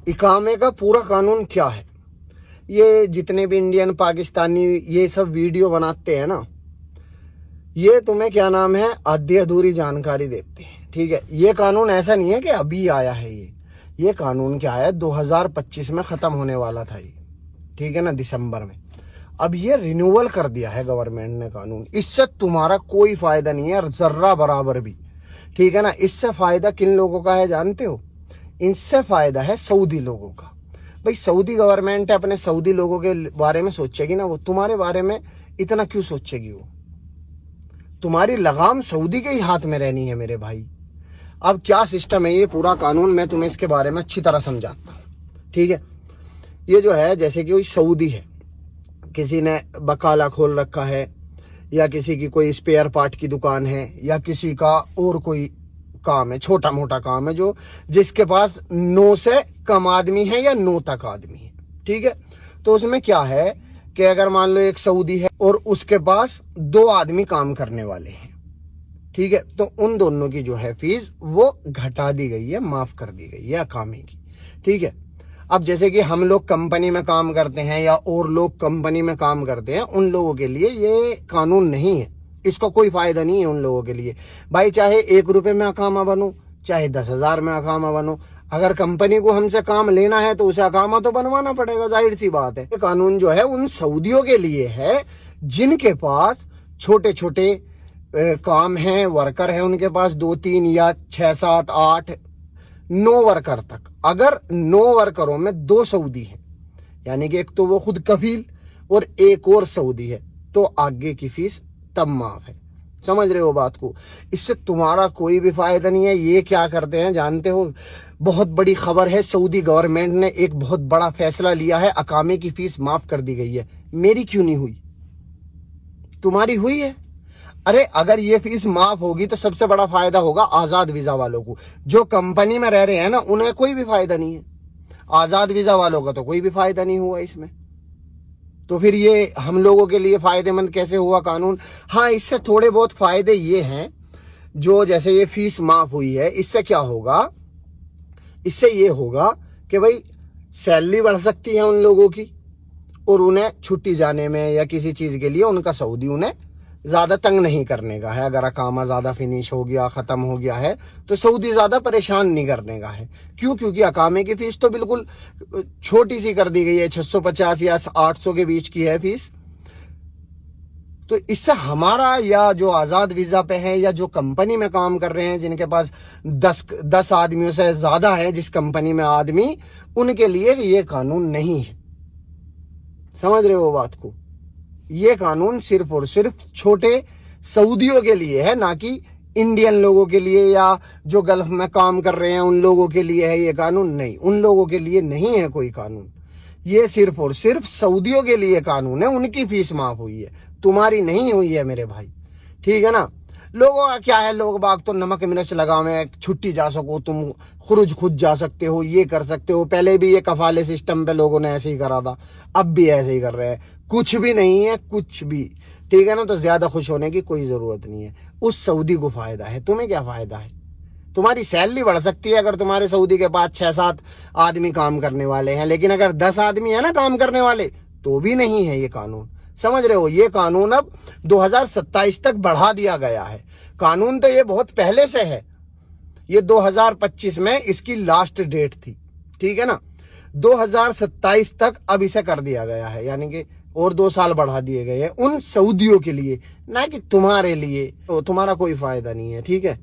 इकामे का पूरा कानून क्या है, ये जितने भी इंडियन पाकिस्तानी ये सब वीडियो बनाते हैं ना, ये तुम्हें क्या नाम है आधी अधूरी जानकारी देते हैं। ठीक है, ये कानून ऐसा नहीं है कि अभी आया है, ये कानून क्या है 2025 में खत्म होने वाला था ये, ठीक है ना, दिसंबर में। अब ये रिन्यूअल कर दिया है गवर्नमेंट ने कानून। इससे तुम्हारा कोई फायदा नहीं है जर्रा बराबर भी, ठीक है ना। इससे फायदा किन लोगों का है जानते हो? इससे फायदा है सऊदी लोगों का। भाई सऊदी गवर्नमेंट अपने सऊदी लोगों के बारे में सोचेगी ना, वो तुम्हारे बारे में इतना क्यों सोचेगी? वो तुम्हारी लगाम सऊदी के ही हाथ में रहनी है मेरे भाई। अब क्या सिस्टम है ये पूरा कानून, मैं तुम्हें इसके बारे में अच्छी तरह समझाता हूँ। ठीक है, ये जो है जैसे कि कोई सऊदी है, किसी ने बकाला खोल रखा है, या किसी की कोई स्पेयर पार्ट की दुकान है, या किसी का और कोई काम है, छोटा मोटा काम है, जो जिसके पास 9 से कम आदमी है या 9 तक आदमी है। ठीक है, तो उसमें क्या है कि अगर मान लो एक सऊदी है और उसके पास 2 आदमी काम करने वाले हैं, ठीक है, तो उन दोनों की जो है फीस वो घटा दी गई है, माफ कर दी गई है अकामे की। ठीक है, अब जैसे कि हम लोग कंपनी में काम करते हैं या और लोग कंपनी में काम करते हैं, उन लोगों के लिए ये कानून नहीं है, इसका कोई फायदा नहीं है उन लोगों के लिए। भाई चाहे 1 रुपए में अकामा बनो, चाहे 10,000 में अकामा बनो, अगर कंपनी को हमसे काम लेना है तो उसे अकामा तो बनवाना पड़ेगा, जाहिर सी बात है। ये कानून जो है उन सऊदियों के लिए है जिनके पास छोटे छोटे काम है, वर्कर है, उनके पास 2-3 या 6-7-8 9 वर्कर तक। अगर 9 वर्करों में 2 सऊदी हैं, यानी कि एक तो वो खुद कफील और एक और सऊदी है, तो आगे की फीस तब माफ है। समझ रहे हो बात को? इससे तुम्हारा कोई भी फायदा नहीं है। ये क्या करते हैं जानते हो? बहुत बड़ी खबर है, सऊदी गवर्नमेंट ने एक बहुत बड़ा फैसला लिया है, अकामे की फीस माफ कर दी गई है। मेरी क्यों नहीं हुई? तुम्हारी हुई है। अरे अगर ये फीस माफ होगी तो सबसे बड़ा फायदा होगा आजाद वीजा वालों को। जो कंपनी में रह रहे हैं ना, उन्हें कोई भी फायदा नहीं है। आजाद वीजा वालों का तो कोई भी फायदा नहीं हुआ इसमें। तो फिर ये हम लोगों के लिए फायदेमंद कैसे हुआ कानून? हाँ, इससे थोड़े बहुत फायदे ये हैं, जो जैसे ये फीस माफ हुई है, इससे क्या होगा? इससे ये होगा कि भाई सैलरी बढ़ सकती है उन लोगों की, और उन्हें छुट्टी जाने में या किसी चीज के लिए उनका सऊदी उन्हें ज्यादा तंग नहीं करने का है। अगर अकामा ज्यादा फिनिश हो गया, खत्म हो गया है, तो सऊदी ज्यादा परेशान नहीं करने का है। क्यों? क्योंकि अकामे की फीस तो बिल्कुल छोटी सी कर दी गई है, 650 या 800 के बीच की है फीस। तो इससे हमारा या जो आजाद वीजा पे है या जो कंपनी में काम कर रहे हैं, जिनके पास 10 आदमियों से ज्यादा है जिस कंपनी में आदमी, उनके लिए ये कानून नहीं है। समझ रहे हो बात को? ये कानून सिर्फ और सिर्फ छोटे सऊदियों के लिए है, ना कि इंडियन लोगों के लिए या जो गल्फ में काम कर रहे हैं उन लोगों के लिए है ये कानून। नहीं, उन लोगों के लिए नहीं है कोई कानून। ये सिर्फ और सिर्फ सऊदियों के लिए कानून है, उनकी फीस माफ हुई है, तुम्हारी नहीं हुई है मेरे भाई। ठीक है ना? लोगों का क्या है, लोग बाग तो नमक मिर्च लगावे, छुट्टी जा सको, तुम खुरुज खुद जा सकते हो, ये कर सकते हो। पहले भी ये कफाले सिस्टम पे लोगों ने ऐसे ही करा था, अब भी ऐसे ही कर रहे हैं। कुछ भी नहीं है, कुछ भी। ठीक है ना? तो ज्यादा खुश होने की कोई जरूरत नहीं है। उस सऊदी को फायदा है, तुम्हें क्या फायदा है? तुम्हारी सैलरी बढ़ सकती है अगर तुम्हारे सऊदी के पास 6-7 आदमी काम करने वाले हैं, लेकिन अगर 10 आदमी है ना काम करने वाले, तो भी नहीं है ये कानून। समझ रहे हो? ये कानून अब 2027 तक बढ़ा दिया गया है। कानून तो ये बहुत पहले से है, ये 2025 में इसकी लास्ट डेट थी। ठीक है ना? 2027 तक अब इसे कर दिया गया है, यानी कि और 2 साल बढ़ा दिए गए हैं उन सऊदियों के लिए, ना कि तुम्हारे लिए। तो तुम्हारा कोई फायदा नहीं है। ठीक है?